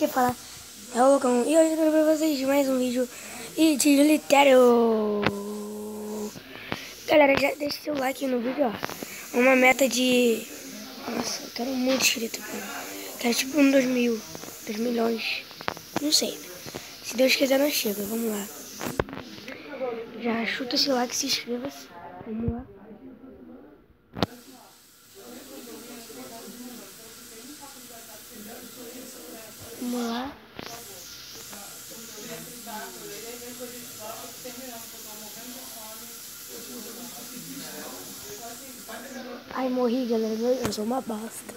que fala é o Lucão e hoje eu quero pra vocês mais um vídeo utilitário. Galera, já deixa seu like no vídeo, ó. Uma meta de... Nossa, eu quero muito inscrito, cara. Quero tipo 2 milhões. Não sei, né? Se Deus quiser nós chega, vamos lá. Já chuta esse like, se inscreva-se. Vamos lá. Vamos lá. Ai, morri, galera. Eu sou uma bosta.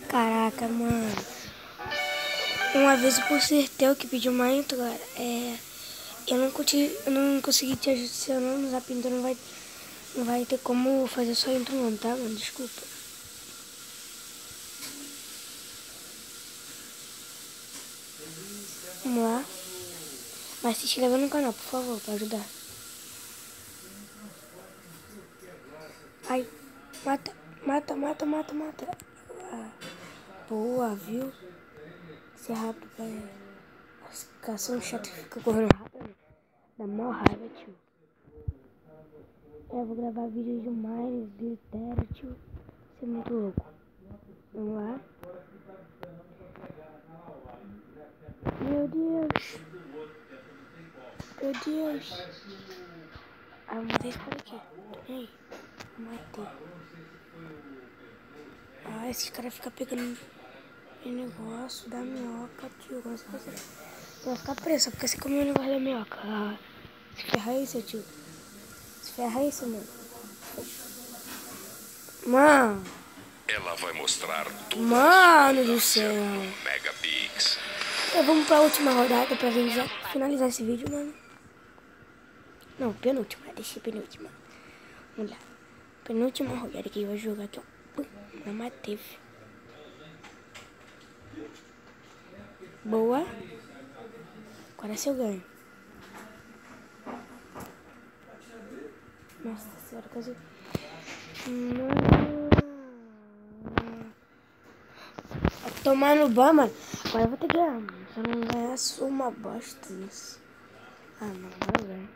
Caraca, mano. Uma vez por ser teu que pediu uma intro, galera, eu não consegui te adicionar no Zap, então não vai ter como fazer só intro não, tá, mano? Desculpa. Vamos lá. Mas se inscreva no canal, por favor, pra ajudar. Ai, mata. Ah, boa, viu? Ser rápido, velho. Os caras são chatos que ficam correndo rápido. Dá mó raiva, tio. Eu vou gravar vídeos de Mine, de Terra, tio. Isso é muito louco. Vamos lá. Meu Deus. Meu Deus. Ah, eu matei esse cara aqui. Ei, matei. Ah, esses caras ficam pegando o negócio da minhoca, tio. Como se fosse... Eu vou ficar preso, porque você comeu o negócio da minhoca. Ah, se ferra aí, seu tio. Se ferra aí, seu mano. Mano. Ela vai mostrar tudo. Mano do céu. Megapix. Vamos pra última rodada pra gente já finalizar esse vídeo, mano. Não, penúltima. Deixa penúltima. Vamos lá. Penúltima rodada que eu vou jogar aqui, ó. Não matei. Boa. Agora se eu ganho. Nossa senhora, quase... Vai tomar no banho, mano. Agora eu vou ter que ganhar, mano. Se eu não ganhar, sou uma bosta nisso. Ah, não, agora eu ganho.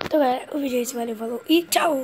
Então, galera, o vídeo é esse. Valeu, falou e tchau!